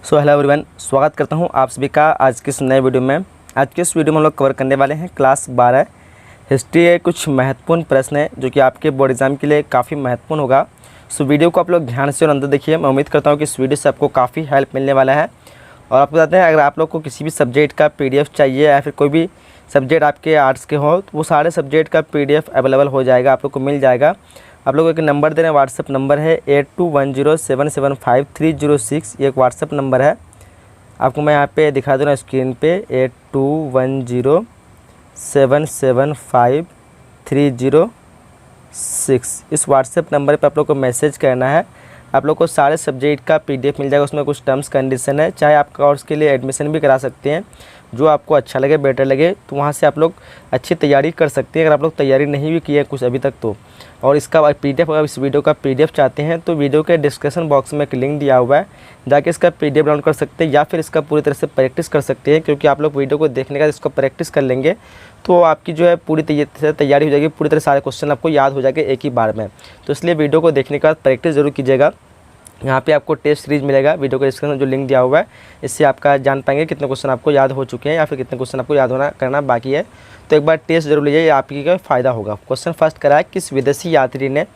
So hello everyone, स्वागत करता हूं आप सभी का आज के इस नए वीडियो में। आज के इस वीडियो में हम लोग कवर करने वाले हैं क्लास 12 हिस्ट्री के कुछ महत्वपूर्ण प्रश्न हैं जो कि आपके बोर्ड एग्जाम के लिए काफ़ी महत्वपूर्ण होगा। सो वीडियो को आप लोग ध्यान से और अंदर देखिए। मैं उम्मीद करता हूं कि इस वीडियो से आपको काफ़ी हेल्प मिलने वाला है। और आपको बताते हैं, अगर आप लोग को किसी भी सब्जेक्ट का PDF चाहिए या फिर कोई भी सब्जेक्ट आपके आर्ट्स के हो तो वो सारे सब्जेक्ट का PDF अवेलेबल हो जाएगा, आप लोग को मिल जाएगा। आप लोग एक नंबर दे रहे हैं, व्हाट्सअप नंबर है 8210775306। ये एक व्हाट्सअप नंबर है, आपको मैं यहाँ पे दिखा दे रहा हूँ स्क्रीन पे 8210775306। इस व्हाट्सएप नंबर पे आप लोग को मैसेज करना है। आप लोग को सारे सब्जेक्ट का PDF मिल जाएगा। उसमें कुछ टर्म्स कंडीशन है, चाहे आप कोर्स के लिए एडमिशन भी करा सकते हैं, जो आपको अच्छा लगे बेटर लगे तो वहाँ से आप लोग अच्छी तैयारी कर सकते हैं। अगर आप लोग तैयारी नहीं भी की है कुछ अभी तक तो, और इसका PDF अगर इस वीडियो का PDF चाहते हैं तो वीडियो के डिस्क्रिप्शन बॉक्स में एक लिंक दिया हुआ है, जाके इसका PDF डाउनलोड कर सकते हैं या फिर इसका पूरी तरह से प्रैक्टिस कर सकते हैं। क्योंकि आप लोग वीडियो को देखने का इसको प्रैक्टिस कर लेंगे तो आपकी जो है पूरी तैयारी हो जाएगी, पूरी तरह सारे क्वेश्चन आपको याद हो जाएंगे एक ही बार में। तो इसलिए वीडियो को देखने के बाद प्रैक्टिस जरूर कीजिएगा। यहाँ पे आपको टेस्ट सीरीज मिलेगा, वीडियो के डिस्क्रिप्शन में जो लिंक दिया हुआ है, इससे आपका जान पाएंगे कितने क्वेश्चन आपको याद हो चुके हैं या फिर कितने क्वेश्चन आपको याद होना करना बाकी है। तो एक बार टेस्ट जरूर लीजिए, आपकी का फ़ायदा होगा। क्वेश्चन फर्स्ट करा है, किस विदेशी यात्री ने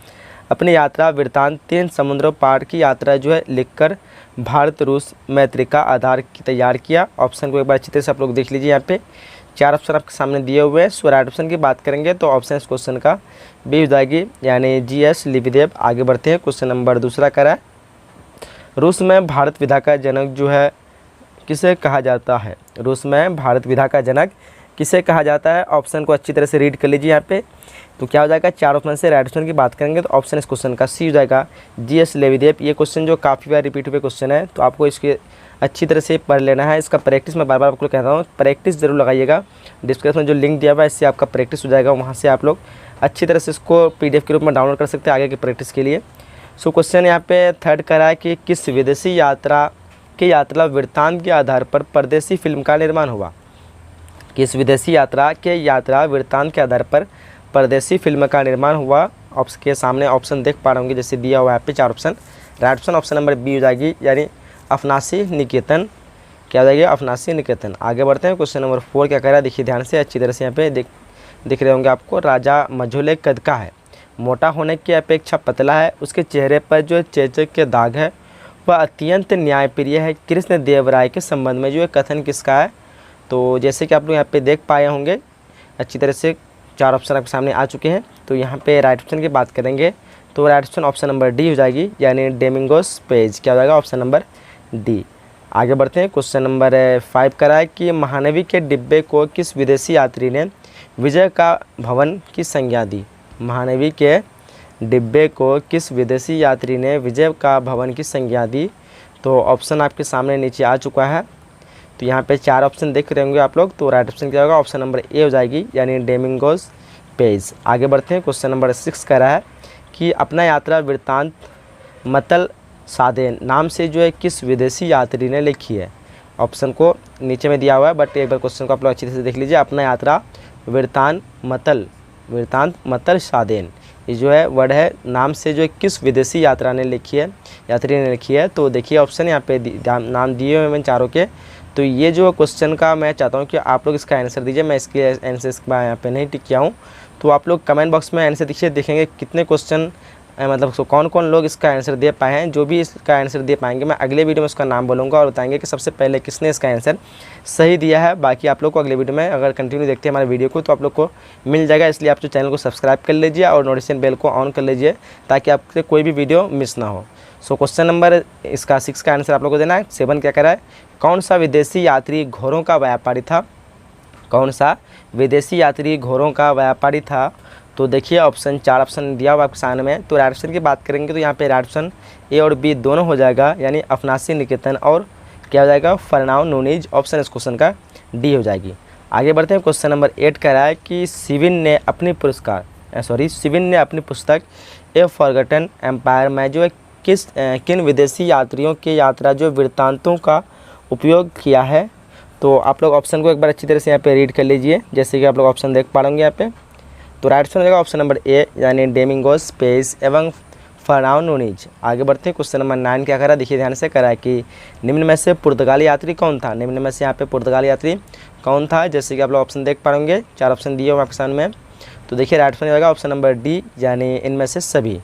अपनी यात्रा वृत्तांत 3 समुद्रों पार की यात्रा जो है लिखकर भारत रूस मैत्री का आधार तैयार किया। ऑप्शन को एक बार अच्छी तरह से आप लोग देख लीजिए। यहाँ पे 4 ऑप्शन आपके सामने दिए हुए हैं। सो राइट ऑप्शन की बात करेंगे तो ऑप्शन इस क्वेश्चन का बी हो जाएगी, यानी GS लिपिदेव। आगे बढ़ते हैं, क्वेश्चन नंबर दूसरा करा है, रूस में भारत विधा का जनक जो है किसे कहा जाता है। रूस में भारत विधा का जनक किसे कहा जाता है। ऑप्शन को अच्छी तरह से रीड कर लीजिए। यहाँ पे तो क्या हो जाएगा, 4 ऑप्शन से राइट ऑप्शन की बात करेंगे तो ऑप्शन इस क्वेश्चन का सी हो जाएगा, GS लिपिदेव। ये क्वेश्चन जो काफ़ी बार रिपीट हुए क्वेश्चन है तो आपको इसके अच्छी तरह से पढ़ लेना है। इसका प्रैक्टिस मैं बार बार आपको कहता हूँ, प्रैक्टिस जरूर लगाइएगा। डिस्क्रिप्शन में जो लिंक दिया हुआ है इससे आपका प्रैक्टिस हो जाएगा, वहाँ से आप लोग अच्छी तरह से इसको PDF के रूप में डाउनलोड कर सकते हैं आगे की प्रैक्टिस के लिए। सो क्वेश्चन यहाँ पे थर्ड करा है कि किस विदेशी यात्रा वृत्तांत के आधार पर परदेसी फिल्म का निर्माण हुआ। किस विदेशी यात्रा वृत्तांत के आधार पर परदेसी फिल्म का निर्माण हुआ। ऑप्शन के सामने ऑप्शन देख पा रहे होंगे, जैसे दिया हुआ है यहाँ पे 4 option. Right option option number B हो जाएगी, यानी अफनासी निकेतन। क्या हो जाएगी, अफनासी निकेतन। आगे बढ़ते हैं, क्वेश्चन नंबर 4 क्या कह रहा है, देखिए ध्यान से अच्छी तरह से यहाँ पे दिख रहे होंगे आपको। राजा मझोले कद का है, मोटा होने की अपेक्षा पतला है, उसके चेहरे पर जो चेचक के दाग है वह अत्यंत न्यायप्रिय है। कृष्ण देव राय के संबंध में जो कथन किसका है। तो जैसे कि आप लोग यहाँ पे देख पाए होंगे अच्छी तरह से 4 ऑप्शन आपके सामने आ चुके हैं। तो यहाँ पे राइट ऑप्शन की बात करेंगे तो right option option number D हो जाएगी, यानी डोमिंगोस पेज। क्या हो जाएगा, ऑप्शन नंबर डी। आगे बढ़ते हैं, क्वेश्चन नंबर 5 करा है कि महानवी के डिब्बे को किस विदेशी यात्री ने विजय का भवन की संज्ञा दी। महानवी के डिब्बे को किस विदेशी यात्री ने विजय का भवन की संज्ञा दी। तो ऑप्शन आपके सामने नीचे आ चुका है। तो यहाँ पे 4 ऑप्शन देख रहे होंगे आप लोग, तो राइट ऑप्शन क्या होगा, ऑप्शन नंबर ए हो जाएगी, यानी डोमिंगोस पेज। आगे बढ़ते हैं, क्वेश्चन नंबर 6 कह रहा है कि अपना यात्रा वृत्तांत मतल सादेन नाम से जो है किस विदेशी यात्री ने लिखी है। ऑप्शन को नीचे में दिया हुआ है, बट एक बार क्वेश्चन को आप लोग अच्छी तरह से देख लीजिए। अपना यात्रा वृत्तांत मतल सादेन, ये जो है वर्ड है, नाम से जो है किस विदेशी यात्री ने लिखी है। तो देखिए ऑप्शन यहाँ पे नाम दिए हुए हैं चारों के। तो ये जो क्वेश्चन का मैं चाहता हूँ कि आप लोग इसका आंसर दीजिए। मैं इसके आंसर यहाँ पे नहीं टिक किया हूँ, तो आप लोग कमेंट बॉक्स में आंसर देखिए, देखेंगे कितने क्वेश्चन मतलब कौन कौन लोग इसका आंसर दे पाए हैं। जो भी इसका आंसर दे पाएंगे मैं अगले वीडियो में उसका नाम बोलूँगा और बताएंगे कि सबसे पहले किसने इसका आंसर सही दिया है। बाकी आप लोग को अगले वीडियो में अगर कंटिन्यू देखते हैं हमारे वीडियो को तो आप लोग को मिल जाएगा। इसलिए आप जो चैनल को सब्सक्राइब कर लीजिए और नोटिफिकेशन बेल को ऑन कर लीजिए ताकि आपसे कोई भी वीडियो मिस ना हो। सो क्वेश्चन नंबर इसका 6 का आंसर आप लोग को देना है। 7 क्या कह रहा है, कौन सा विदेशी यात्री घोड़ों का व्यापारी था। कौन सा विदेशी यात्री घोड़ों का व्यापारी था। तो देखिए ऑप्शन 4 ऑप्शन दिया हुआ आपके सामने में। तो राइट ऑप्शन की बात करेंगे तो यहाँ पे राइट ऑप्शन ए और बी दोनों हो जाएगा, यानी अफनासी निकेतन और क्या हो जाएगा, फरनाओ नूनीज। ऑप्शन इस क्वेश्चन का डी हो जाएगी। आगे बढ़ते हैं, क्वेश्चन नंबर 8 कह रहा है कि सिविन ने अपनी पुस्तक ए फॉरगॉटन एम्पायर में जो है किन विदेशी यात्रियों के यात्रा जो वृत्तांतों का उपयोग किया है। तो आप लोग ऑप्शन को एक बार अच्छी तरह से यहाँ पे रीड कर लीजिए, जैसे कि आप लोग ऑप्शन देख पा रहे होंगे यहाँ पे। तो राइट ऑप्शन हो जाएगा ऑप्शन नंबर ए, यानी डोमिंगोस पेज एवं फरनाओ नूनीज। आगे बढ़ते हैं, क्वेश्चन नंबर 9 क्या करा, देखिए ध्यान से करा है कि निम्न में से पुर्तगाली यात्री कौन था। निम्न में से यहाँ पे पुर्तगाली यात्री कौन था, जैसे कि आप लोग ऑप्शन देख पाएंगे, 4 ऑप्शन दिए हुए आपके सामने में। तो देखिए राइट आंसर होगा ऑप्शन नंबर डी, यानी इनमें से सभी।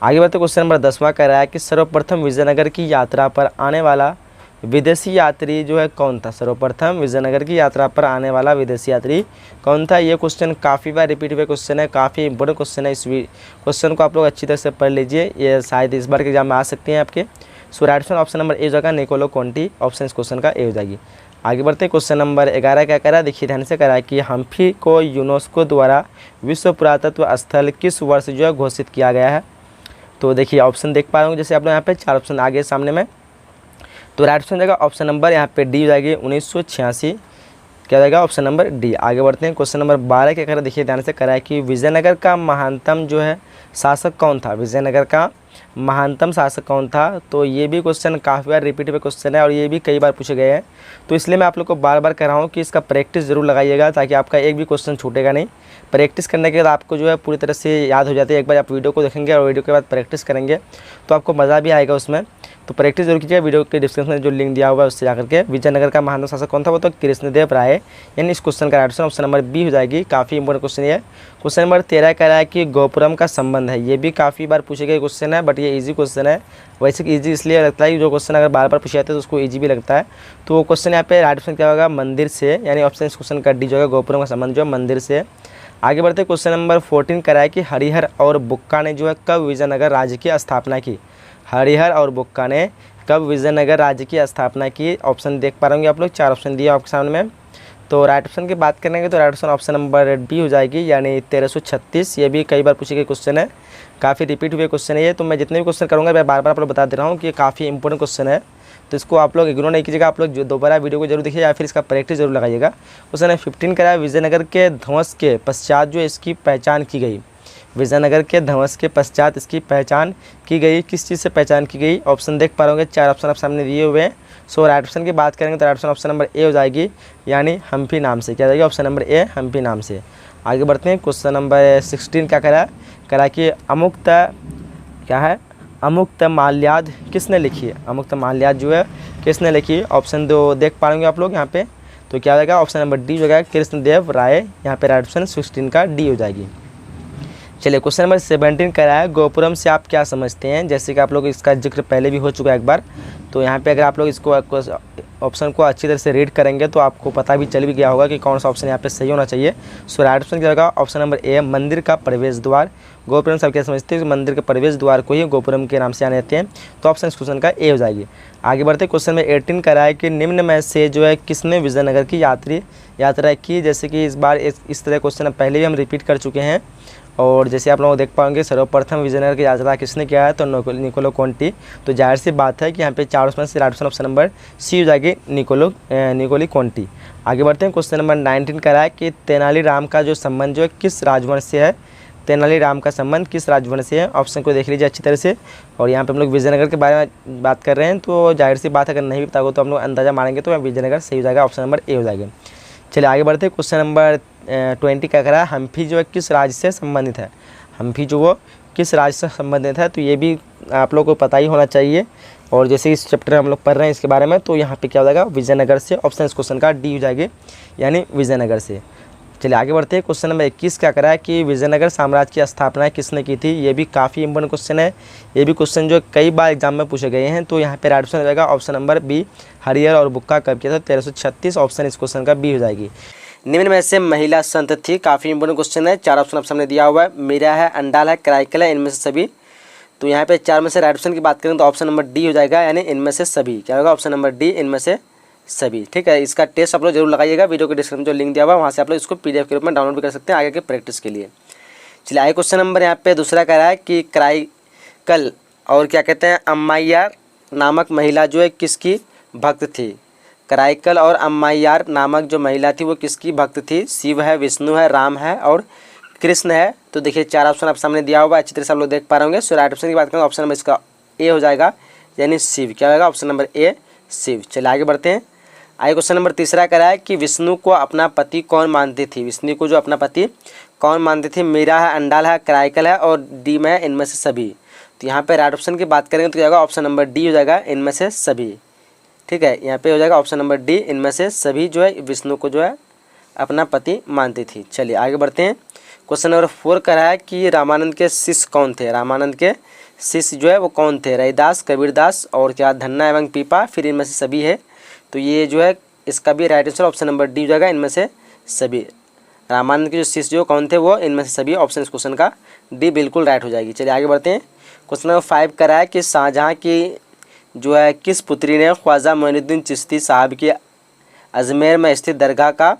आगे बढ़ते क्वेश्चन नंबर 10वां कह रहा है कि सर्वप्रथम विजयनगर की यात्रा पर आने वाला विदेशी यात्री जो है कौन था। सर्वप्रथम विजयनगर की यात्रा पर आने वाला विदेशी यात्री कौन था। ये क्वेश्चन काफ़ी बार रिपीट हुए क्वेश्चन है, काफ़ी इंपॉर्टेंट क्वेश्चन है। इस क्वेश्चन को आप लोग अच्छी तरह से पढ़ लीजिए, ये शायद इस बार के एग्जाम में आ सकते हैं आपके। So right answer option number A हो जाएगा, निकोलो कॉन्टी, ऑप्शन इस क्वेश्चन का ए हो जाएगी। आगे बढ़ते हैं, क्वेश्चन नंबर 11 क्या कह रहा है, देखिए ध्यान से कह रहा है कि हम्फी को यूनेस्को द्वारा विश्व पुरातत्व स्थल किस वर्ष जो है घोषित किया गया है। तो देखिए ऑप्शन देख पा रहे हो, जैसे आप लोग यहाँ पे 4 ऑप्शन आगे सामने में, तो राइट ऑप्शन जाएगा ऑप्शन नंबर यहाँ पे डी हो जाएगी 1986, क्या जाएगा ऑप्शन नंबर डी। आगे बढ़ते हैं, क्वेश्चन नंबर 12 क्या कर रहा है, देखिए ध्यान से करा है कि विजयनगर का महानतम जो है शासक कौन था। विजयनगर का महानतम शासक कौन था। तो ये भी क्वेश्चन काफ़ी बार रिपीट हुए क्वेश्चन है और ये भी कई बार पूछे गए हैं, तो इसलिए मैं आप लोग को बार बार कह रहा हूँ कि इसका प्रैक्टिस जरूर लगाइएगा, ताकि आपका एक भी क्वेश्चन छूटेगा नहीं। प्रैक्टिस करने के बाद आपको जो है पूरी तरह से याद हो जाती है। एक बार आप वीडियो को देखेंगे और वीडियो के बाद प्रैक्टिस करेंगे तो आपको मज़ा भी आएगा उसमें। तो प्रैक्टिस जरूर कीजिए। वीडियो के डिस्क्रिप्शन में जो लिंक दिया हुआ है उससे जाकर के। विजयनगर का महानतम शासक कौन था, वो तो कृष्णदेव राय, यानी इस क्वेश्चन का right answer option number B हो जाएगी। काफ़ी इंपॉर्टेंट क्वेश्चन है। क्वेश्चन नंबर 13 कह रहा है कि गोपुरम का संबंध है। ये भी काफ़ी बार पूछे गए क्वेश्चन है, बट ये इजी क्वेश्चन है। वैसे ईजी इसलिए लगता है कि जो क्वेश्चन अगर बार बार पूछे जाते हैं तो उसको ईजी भी लगता है। तो वो क्वेश्चन यहाँ पे राइट आंसर क्या होगा, मंदिर से, यानी ऑप्शन इस क्वेश्चन का डी जो है, गोपुरम का संबंध जो है मंदिर से। आगे बढ़ते क्वेश्चन नंबर 14 कह रहा है कि हरिहर और बुक्का ने जो है कब विजयनगर राज्य की स्थापना की। हरिहर और बुक्का ने कब विजयनगर राज्य की स्थापना की। ऑप्शन देख पा रहे होंगे आप लोग, 4 ऑप्शन दिए आपके सामने में। तो राइट ऑप्शन की बात करेंगे तो right option option number B हो जाएगी, यानी 1336। ये भी कई बार पूछे गए क्वेश्चन है, काफ़ी रिपीट हुए क्वेश्चन है ये। तो मैं जितने भी क्वेश्चन करूँगा मैं बार बार आप लोग बता दे रहा हूँ कि ये काफ़ी इंपॉर्टेंट क्वेश्चन है, तो इसको आप लोग इग्नोर नहीं कीजिएगा। आप लोग जो दोबारा वीडियो को जरूर देखिए या फिर इसका प्रैक्टिस जरूर लगाइएगा। क्वेश्चन 15 करा है, विजयनगर के ध्वंस के पश्चात जो इसकी पहचान की गई। विजयनगर के ध्वंस के पश्चात इसकी पहचान की गई, किस चीज़ से पहचान की गई। ऑप्शन देख पा रहे होंगे, 4 ऑप्शन आप सामने दिए हुए हैं। सो राइट ऑप्शन की बात करेंगे तो right option option number A हो जाएगी, यानी हम्फी नाम से। क्या जाएगी ऑप्शन नंबर ए, हम्फी नाम से। आगे बढ़ते हैं, क्वेश्चन नंबर 16 क्या करा कि अमुक्त क्या है, अमुक्त माल्याद किसने लिखी है। अमुक्त माल्याद जो है किसने लिखी। ऑप्शन 2 देख पाएंगे आप लोग यहाँ पे, तो क्या हो जाएगा ऑप्शन नंबर डी हो जाएगा, कृष्णदेव राय। यहाँ पे राइट ऑप्शन 16 का डी हो जाएगी। चलिए क्वेश्चन नंबर 17 कह रहा है, गोपुरम से आप क्या समझते हैं। जैसे कि आप लोग इसका जिक्र पहले भी हो चुका है एक बार, तो यहाँ पे अगर आप लोग इसको ऑप्शन को अच्छी तरह से रीड करेंगे तो आपको पता भी चल भी गया होगा कि कौन सा ऑप्शन यहाँ पे सही होना चाहिए। सो राइट ऑप्शन क्या होगा, ऑप्शन नंबर ए, मंदिर का प्रवेश द्वार। गोपुरम से आप क्या समझते हैं, मंदिर के प्रवेश द्वार को ही गोपुरम के नाम से जाने जाते हैं, तो ऑप्शन इस क्वेश्चन का ए हो जाएगी। आगे बढ़ते क्वेश्चन में 18 कह रहा है कि निम्न में से जो है किसने विजयनगर की यात्रा की। जैसे कि इस बार इस तरह क्वेश्चन पहले भी हम रिपीट कर चुके हैं, और जैसे आप लोग देख पाएंगे सर्वप्रथम विजयनगर की यात्रा किसने किया है, तो निकोलो कॉन्टी। तो जाहिर सी बात है कि यहाँ पे 4 ऑप्शन से राइट ऑप्शन नंबर सी हो जाएगी, निकोली कॉन्टी। आगे बढ़ते हैं, क्वेश्चन नंबर 19 कह रहा है कि तेनालीराम का जो संबंध जो है किस राजवंश से है। तेनालीराम का संबंध किस राजवंश से है। ऑप्शन को देख लीजिए अच्छी तरह से। और यहाँ पे हम लोग विजयनगर के बारे में बात कर रहे हैं, तो जाहिर सी बात है अगर नहीं भी पता हो तो हम लोग अंदाजा मारेंगे तो विजयनगर सही हो जाएगा, ऑप्शन नंबर ए हो जाएगा। चलिए आगे बढ़ते हैं, क्वेश्चन नंबर 20 क्या कह रहा है, हम्फी जो है किस राज्य से संबंधित है। हम्फी जो वो किस राज्य से संबंधित है, तो ये भी आप लोगों को पता ही होना चाहिए। और जैसे इस चैप्टर में हम लोग पढ़ रहे हैं इसके बारे में, तो यहाँ पे क्या हो जाएगा, विजयनगर से। ऑप्शन इस क्वेश्चन का डी हो जाएगी, यानी विजयनगर से। चलिए आगे बढ़ते हैं, क्वेश्चन नंबर 21 क्या करा है कि विजयनगर साम्राज्य की स्थापना किसने की थी। ये भी काफ़ी इंपॉर्टेंट क्वेश्चन है। ये भी क्वेश्चन जो कई बार एग्जाम में पूछे गए हैं, तो यहाँ पे राइट ऑप्शन हो जाएगा ऑप्शन नंबर बी, हरिहर और बुक्का कब किया था, 1336। ऑप्शन इस क्वेश्चन का बी हो जाएगी। निम्न में से महिला संत थी। काफ़ी इंपॉर्टेंट क्वेश्चन है। 4 ऑप्शन आप सामने दिया हुआ है, मीरा है, अंडाल है, कराइकल है, इनमें से सभी। तो यहाँ पे 4 में से राइट ऑप्शन की बात करें तो ऑप्शन नंबर डी हो जाएगा, यानी इनमें से सभी। क्या होगा, ऑप्शन नंबर डी, इनमें से सभी। ठीक है, इसका टेस्ट आप लोग जरूर लगाइएगा। वीडियो के डिस्क्रिप्शन में जो लिंक दिया हुआ है वहाँ से आप लोग इसको PDF के रूप में डाउनलोड भी कर सकते हैं आगे के प्रैक्टिस के लिए। चलिए आगे क्वेश्चन नंबर यहाँ पे दूसरा कह रहा है कि कराइकल और क्या कहते हैं अम्मायार नामक महिला जो है किसकी भक्त थी। कराइकल और अम्मायार नामक जो महिला थी वो किसकी भक्त थी। शिव है, विष्णु है, राम है और कृष्ण है। तो देखिए 4 ऑप्शन आप सामने दिया हुआ है, अच्छी तरह से आप लोग देख पा रहे होंगे। सो राइट ऑप्शन की बात करें ऑप्शन नंबर इसका ए हो जाएगा, यानी शिव। क्या होगा, ऑप्शन नंबर ए, शिव। चलिए आगे बढ़ते हैं। आगे क्वेश्चन नंबर तीसरा कह रहा है कि विष्णु को अपना पति कौन मानती थी। विष्णु को जो अपना पति कौन मानती थी। मीरा है, अंडाल है, कराइकल है और डी में इनमें से सभी। तो यहाँ पे राइट ऑप्शन की बात करेंगे तो क्या होगा, ऑप्शन नंबर डी हो जाएगा, इनमें से सभी। ठीक है, यहाँ पे हो जाएगा ऑप्शन नंबर डी, इनमें से सभी जो है विष्णु को जो है अपना पति मानती थी। चलिए आगे बढ़ते हैं। क्वेश्चन नंबर 4 कह रहा है कि रामानंद के शिष्य कौन थे। रामानंद के शिष्य जो है वो कौन थे, रैदास, कबीरदास और क्या धन्ना एवं पीपा, फिर इनमें से सभी है। तो ये जो है इसका भी right answer option number D हो जाएगा, इनमें से सभी। रामानंद के जो शिष्य जो कौन थे वो इनमें से सभी, ऑप्शन इस क्वेश्चन का डी बिल्कुल राइट हो जाएगी। चलिए आगे बढ़ते हैं। क्वेश्चन नंबर 5 कह रहा है कि शाहजहाँ की जो है किस पुत्री ने ख्वाजा मोइनुद्दीन चिश्ती साहब की अजमेर में स्थित दरगाह का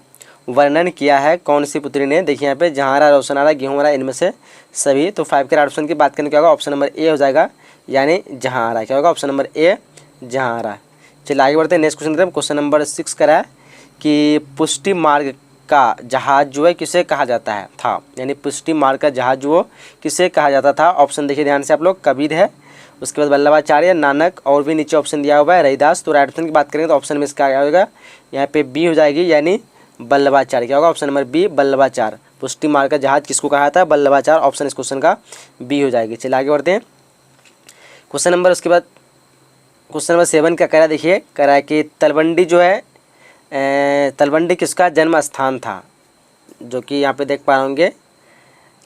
वर्णन किया है, कौन सी पुत्री ने। देखिए यहाँ पे जहाँरा, रोशनारा, गेहूँरा, इनमें से सभी। तो 5 के राइट ऑप्शन की बात करें क्या होगा, ऑप्शन नंबर ए हो जाएगा, यानी जहाँरा। क्या होगा, ऑप्शन नंबर ए जहाँरा। चलिए आगे बढ़ते हैं। नेक्स्ट क्वेश्चन देखते हैं। क्वेश्चन नंबर 6 करा है कि पुष्टि मार्ग का जहाज जो है किसे कहा जाता है था, यानी पुष्टि मार्ग का जहाज जो किसे कहा जाता था। ऑप्शन देखिए ध्यान से आप लोग, कबीर है, उसके बाद वल्लभाचार्य, नानक, और भी नीचे ऑप्शन दिया हुआ है रैदास। तो राइट ऑप्शन की बात करेंगे तो ऑप्शन में इसका क्या होगा, यहाँ पे बी हो जाएगी, यानी वल्लभाचार्य। क्या होगा, ऑप्शन नंबर बी वल्लभाचार्य। पुष्टि मार्ग का जहाज किसको कहा था, वल्लभाचार्य। ऑप्शन इस क्वेश्चन का बी हो जाएगी। चलिए आगे बढ़ते हैं। क्वेश्चन नंबर उसके बाद क्वेश्चन नंबर 7 क्या कह रहा है, देखिए कह रहा है कि तलवंडी जो है तलवंडी किसका जन्म स्थान था, जो कि यहाँ पे देख पा रहे होंगे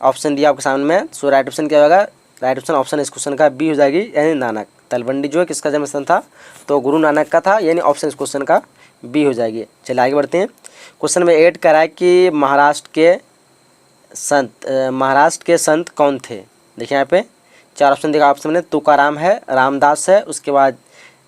ऑप्शन दिया आपके सामने में। सो राइट ऑप्शन क्या होगा, राइट ऑप्शन ऑप्शन इस क्वेश्चन का बी हो जाएगी, यानी नानक। तलवंडी जो है किसका जन्म स्थान था, तो गुरु नानक का था, यानी ऑप्शन इस क्वेश्चन का बी हो जाएगी। चलिए आगे बढ़ते हैं। क्वेश्चन नंबर 8 कह रहा है कि महाराष्ट्र के संत कौन थे। देखिए यहाँ पे 4 ऑप्शन देखा ऑप्शन में, तुकाराम है, रामदास है, उसके बाद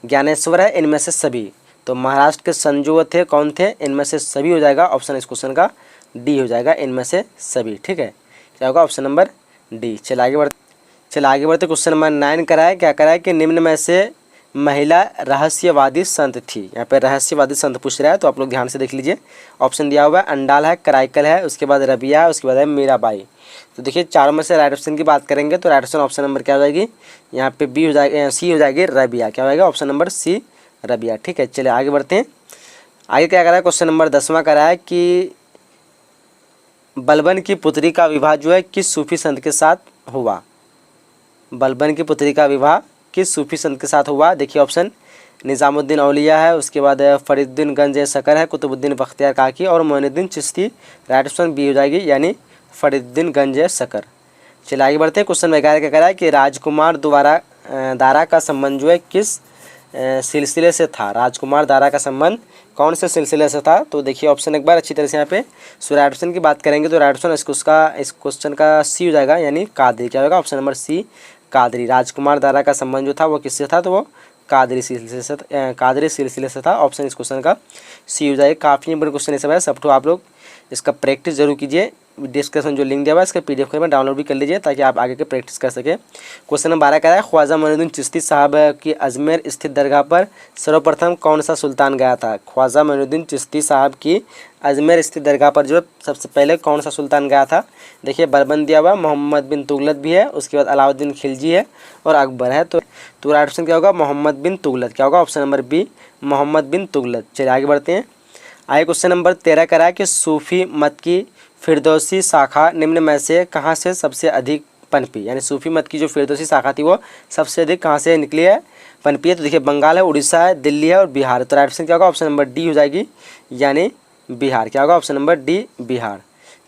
ज्ञानेश्वर है, इनमें से सभी। तो महाराष्ट्र के संत जो थे कौन थे, इनमें से सभी हो जाएगा, ऑप्शन इस क्वेश्चन का डी हो जाएगा, इनमें से सभी। ठीक है, क्या होगा, ऑप्शन नंबर डी। चलिए आगे बढ़ते। क्वेश्चन नंबर 9 कराए, क्या कराए कि निम्न में से महिला रहस्यवादी संत थी। यहाँ पे रहस्यवादी संत पूछ रहा है, तो आप लोग ध्यान से देख लीजिए। ऑप्शन दिया हुआ है, अंडाल है, कराइकल है, उसके बाद रबिया है, उसके बाद है मीराबाई। तो देखिए चारों में से राइट ऑप्शन की बात करेंगे तो राइट ऑप्शन ऑप्शन नंबर क्या हो जाएगी, यहाँ पे बी हो जाएगी, सी हो जाएगी, रबिया। क्या हो जाएगा, ऑप्शन नंबर सी रबिया। ठीक है, चलिए आगे बढ़ते हैं। आगे क्या करा है, क्वेश्चन नंबर 10वां करा है कि बलबन की पुत्री का विवाह जो है किस सूफी संत के साथ हुआ। बलबन की पुत्री का विवाह किस सूफी संत के साथ हुआ। देखिए ऑप्शन निज़ामुद्दीन औलिया है, उसके बाद फरीदुद्दीन गंज शकर है, कुतुबुद्दीन बख्तियार काकी और Moinuddin Chishti. Right option B हो जाएगी, यानी फरीदुद्दीन गंज शकर। चलिए आगे बढ़ते हैं। क्वेश्चन 11 क्या कह रहा है कि राजकुमार दारा का संबंध जो है किस सिलसिले से था। राजकुमार दारा का संबंध कौन से सिलसिले से था। तो देखिए ऑप्शन एक बार अच्छी तरह से यहाँ पे राइट ऑप्शन की बात करेंगे तो राइट ऑप्शन इस क्वेश्चन का सी हो जाएगा, यानी कादरी। क्या होगा, ऑप्शन नंबर सी कादरी। राजकुमार दारा का संबंध जो था वो किससे था, तो वो कादरी सिलसिले से था। ऑप्शन इस क्वेश्चन का सी हो जाएगा। काफ़ी इंपॉर्टेंट क्वेश्चन है सब है, सब तो आप लोग इसका प्रैक्टिस जरूर कीजिए। डिस्क्रिप्शन जो लिंक दिया हुआ है इसका PDF में डाउनलोड भी कर लीजिए ताकि आप आगे के प्रैक्टिस कर सकें। क्वेश्चन नंबर 12 कह रहा है ख्वाजा मोइनुद्दीन चिश्ती साहब की अजमेर स्थित दरगाह पर सर्वप्रथम कौन सा सुल्तान गया था। ख्वाजा मोइनुद्दीन चिश्ती साहब की अजमेर स्थित दरगाह पर जो सबसे पहले कौन सा सुल्तान गया था। देखिए बलबन दिया हुआ, मोहम्मद बिन तुगलक भी है, उसके बाद अलाउद्दीन खिलजी है और अकबर है। तो राइट ऑप्शन क्या होगा, मोहम्मद बिन तुगलक। क्या होगा, ऑप्शन नंबर बी मोहम्मद बिन तुगलक। चलिए आगे बढ़ते हैं। आगे क्वेश्चन नंबर 13 कह रहा है कि सूफी मत की फिरदौसी शाखा निम्न में से कहाँ से सबसे अधिक पनपी। यानी सूफी मत की जो फिरदौसी शाखा थी वो सबसे अधिक कहाँ से निकली है, पनपी है। तो देखिए बंगाल है, उड़ीसा है, दिल्ली है और बिहार। तो राइट ऑप्शन क्या होगा, ऑप्शन नंबर डी हो जाएगी, यानी बिहार। क्या होगा, ऑप्शन नंबर डी बिहार।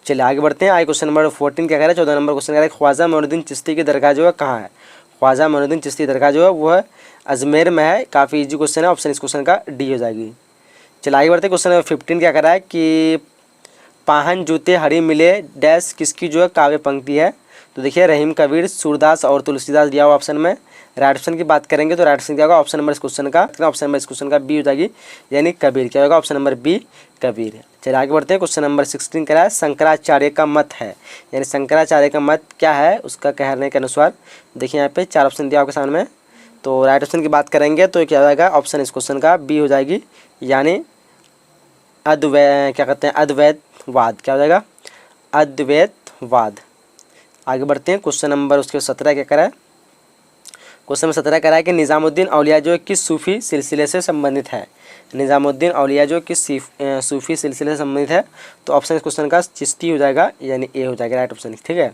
चलिए आगे बढ़ते हैं। आगे क्वेश्चन नंबर 14 क्या कह रहा है, 14 नंबर क्वेश्चन कह रहा है ख्वाजा मोइनुद्दीन चिश्ती की दरगाह जो है कहाँ है। ख्वाजा मोइनुद्दीन चिश्ती दरगाह जो है वह अजमेर में है। काफ़ी ईजी क्वेश्चन है, ऑप्शन इस क्वेश्चन का डी हो जाएगी। चलिए आगे बढ़ते हैं। क्वेश्चन नंबर 15 क्या कह रहा है कि पाहन जूते हरी मिले डैश किसकी जो है काव्य पंक्ति है। तो देखिए रहीम कबीर, सूरदास और तुलसीदास दिया हुआ ऑप्शन में। राइट ऑप्शन की बात करेंगे तो राइट ऑप्शन क्या होगा, ऑप्शन नंबर इस क्वेश्चन का बी हो जाएगी, यानी कबीर। क्या होगा, ऑप्शन नंबर बी कबीर। चलिए आगे बढ़ते हैं। क्वेश्चन नंबर 16 कह रहा है शंकराचार्य का मत है। यानी शंकराचार्य का मत क्या है, उसका कहने के अनुसार। देखिए यहाँ पे 4 ऑप्शन दिया आपके सामने में। तो राइट ऑप्शन की बात करेंगे तो क्या हो जाएगा, ऑप्शन इस क्वेश्चन का बी हो जाएगी, यानी अद्वैतवाद। क्या हो जाएगा, अद्वैतवाद। आगे बढ़ते हैं। क्वेश्चन नंबर उसके 17 क्या करा है, क्वेश्चन नंबर 17 कह रहा है कि निज़ामुद्दीन औलिया जो है किस सूफ़ी सिलसिले से संबंधित है। निज़ामुद्दीन औलिया जो किस सूफ़ी सिलसिले से संबंधित है, तो ऑप्शन इस क्वेश्चन का चिश्ती हो जाएगा, यानी ए हो जाएगा राइट ऑप्शन, ठीक है।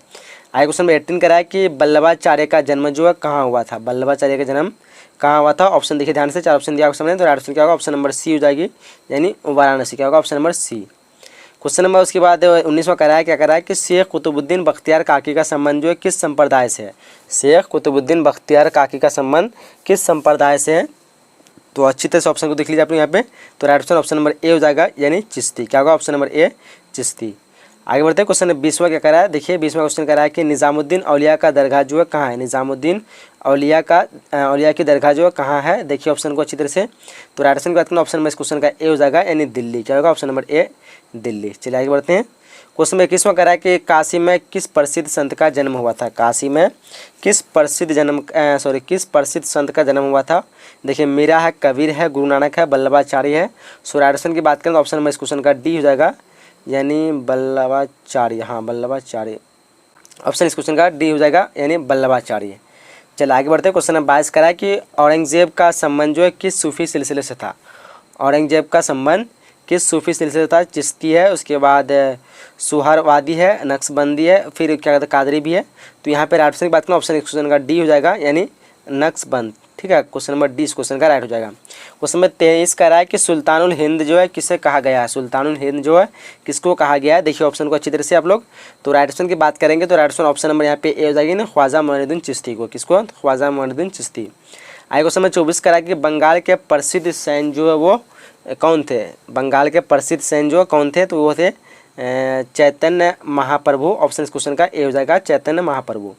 आगे क्वेश्चन नंबर 18 कह रहा है कि वल्लभाचार्य का जन्म जो है कहाँ हुआ था। वल्लभाचार्य का जन्म कहाँ हुआ था, ऑप्शन देखिए ध्यान से, 4 ऑप्शन दिया आपको सामने, तो राइट ऑप्शन क्या होगा, ऑप्शन नंबर सी हो जाएगी, यानी वाराणसी, क्या होगा option number C. Question number उसके बाद 19वां कह रहा है, क्या कह रहा है कि शेख कुतुबुद्दीन बख्तियार काकी का संबंध जो है किस संप्रदाय से है। शेख कुतुबुद्दीन बख्तियार काकी का संबंध किस संप्रदाय से है, तो अच्छी तरह से ऑप्शन को देख लीजिए आप लोग यहाँ पे, तो right option option number A हो जाएगा, यानी चिश्ती, क्या होगा ऑप्शन नंबर ए चिश्ती। आगे बढ़ते हैं क्वेश्चन 20वां क्या कह रहा है, देखिए 20वां क्वेश्चन कह रहा है कि निज़ामुद्दीन औलिया का दरगाह जो है कहाँ है। निज़ामुद्दीन औलिया की दरगाह जो है कहाँ है, देखिए ऑप्शन को अच्छी तरह से, तो राइट ऑप्शन की बात करें ऑप्शन नंबर इस क्वेश्चन का ए हो जाएगा, यानी दिल्ली, क्या होगा ऑप्शन नंबर ए दिल्ली। चलिए आगे बढ़ते हैं। क्वेश्चन में 21वां कह रहा है कि काशी में किस प्रसिद्ध संत का जन्म हुआ था। काशी में किस प्रसिद्ध संत का जन्म हुआ था। देखिए मीरा है, कबीर है, गुरु नानक है, वल्लभाचार्य है। सो राइट ऑप्शन की बात करें तो ऑप्शन नंबर इस क्वेश्चन का डी हो जाएगा, यानी वल्लभाचार्य, हाँ वल्लभाचार्य, ऑप्शन इस क्वेश्चन का डी हो जाएगा, यानी वल्लभाचार्य। चलिए आगे बढ़ते हैं। क्वेश्चन नंबर 22 करा कि औरंगजेब का संबंध जो है किस सूफी सिलसिले से था। औरंगजेब का संबंध किस सूफी सिलसिले से था, चिश्ती है, उसके बाद सुहरवादी है, नक्शबंदी है, फिर क्या कहते हैं कादरी भी है। तो यहाँ पे राइट ऑप्शन की बात करें ऑप्शन क्वेश्चन का डी हो जाएगा, यानी नक्शबंद, ठीक है। क्वेश्चन नंबर डी इस क्वेश्चन का राइट हो जाएगा। क्वेश्चन नंबर 23 कह रहा है कि सुल्तानुल हिंद जो है किसे कहा गया है। सुल्तानुल हिंद जो है किसको कहा गया है, देखिए ऑप्शन को अच्छी तरह से आप लोग, तो राइट ऑप्शन की बात करेंगे तो राइट ऑप्शन ऑप्शन नंबर यहाँ पे ए हो जाएगी ना, ख्वाजा मोइनुद्दीन चिश्ती को, किसको, ख्वाजा मोइनुद्दीन चिश्ती। आगे क्वेश्चन नंबर 24 कह रहा है कि बंगाल के प्रसिद्ध सैन जो है वो कौन थे। बंगाल के प्रसिद्ध सैन जो कौन थे, तो वो थे चैतन्य महाप्रभु, ऑप्शन इस क्वेश्चन का ए हो जाएगा, चैतन्य महाप्रभु,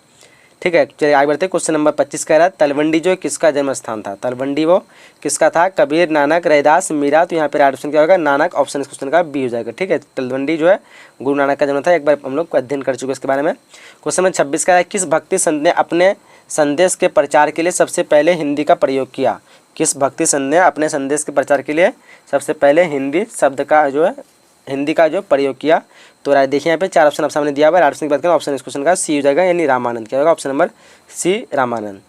ठीक है। चलिए आगे बढ़ते हैं। क्वेश्चन नंबर 25 कह रहा है तलवंडी जो किसका जन्म स्थान था। तलवंडी वो किसका था, कबीर, नानक, रैदास, मीरा। तो यहाँ पे राइट ऑप्शन क्या होगा, नानक, ऑप्शन इस क्वेश्चन का बी हो जाएगा, ठीक है। तलवंडी जो है गुरु नानक का जन्म था, एक बार हम लोग अध्ययन कर चुके हैं इसके बारे में। क्वेश्चन नंबर 26 कह रहा है किस भक्ति संत ने अपने संदेश के प्रचार के लिए सबसे पहले हिंदी का प्रयोग किया। किस भक्ति संत ने अपने संदेश के प्रचार के लिए सबसे पहले हिंदी शब्द का जो है, हिंदी का जो प्रयोग किया। तो देखिए यहाँ पे 4 ऑप्शन आप सामने दिया हुआ है, राइट ऑप्शन की बात करें ऑप्शन इस क्वेश्चन का सी हो जाएगा, यानी रामानंद, क्या होगा ऑप्शन नंबर सी रामानंद।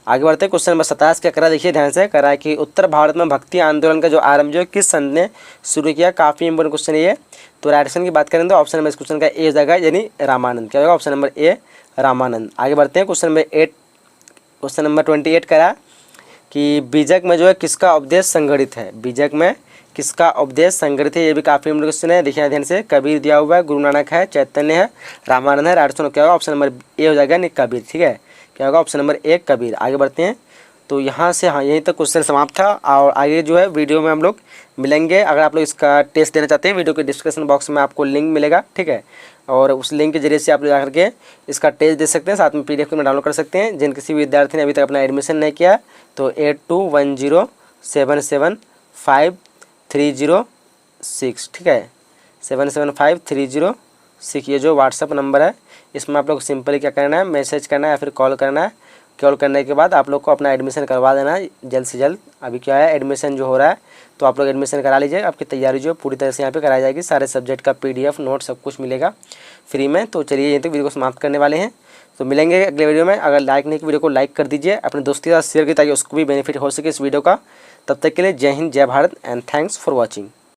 आगे बढ़ते हैं। क्वेश्चन नंबर 27 क्या करा, देखिए ध्यान से, करा कि उत्तर भारत में भक्ति आंदोलन का जो आरंभ जो किस संत ने शुरू किया। काफ़ी इंपॉर्टेंट क्वेश्चन है ये। तो राइट ऑप्शन की बात करें तो ऑप्शन नंबर इस क्वेश्चन का ए हो जाएगा, यानी रामानंद, क्या होगा ऑप्शन नंबर ए रामानंद। आगे बढ़ते हैं। क्वेश्चन नंबर 28 करा कि बीजक में जो है किसका उपदेश संगठित है। बीजक में किसका उपदेश संगठित है, ये भी काफ़ी इंपॉर्टेंट क्वेश्चन है, देखिए ध्यान से। कबीर दिया हुआ है, गुरु नानक है, चैतन्य है, रामानंद है। राइट ऑप्शन क्या होगा, ऑप्शन नंबर ए हो जाएगा, नहीं कबीर, ठीक है, क्या होगा ऑप्शन नंबर ए कबीर। आगे बढ़ते हैं। तो यहाँ से हाँ यहीं तक क्वेश्चन समाप्त था, और आगे जो है वीडियो में हम लोग मिलेंगे। अगर आप लोग इसका टेस्ट देना चाहते हैं, वीडियो के डिस्क्रिप्शन बॉक्स में आपको लिंक मिलेगा, ठीक है, और उस लिंक के जरिए से आप लोग जाकर के इसका टेस्ट दे सकते हैं, साथ में PDF में डाउनलोड कर सकते हैं। जिन किसी विद्यार्थी ने अभी तक अपना एडमिशन नहीं किया तो 8210775306, ठीक है, 775306, ये जो व्हाट्सअप नंबर है इसमें आप लोग सिंपली क्या करना है, मैसेज करना है या फिर कॉल करना है। कॉल करने के बाद आप लोग को अपना एडमिशन करवा देना है जल्द से जल्द। अभी क्या है, एडमिशन जो हो रहा है, तो आप लोग एडमिशन करा लीजिए। आपकी तैयारी जो पूरी तरह से यहाँ पे कराई जाएगी, सारे सब्जेक्ट का PDF नोट सब कुछ मिलेगा फ्री में। तो चलिए यहीं तक वीडियो को समाप्त करने वाले हैं, तो मिलेंगे अगले वीडियो में। अगर लाइक नहीं किया वीडियो को लाइक कर दीजिए, अपने दोस्तों के साथ शेयर कीजिए ताकि उसको भी बेनिफिट हो सके इस वीडियो का। तब तक के लिए जय हिंद, जय Bharat and thanks for watching.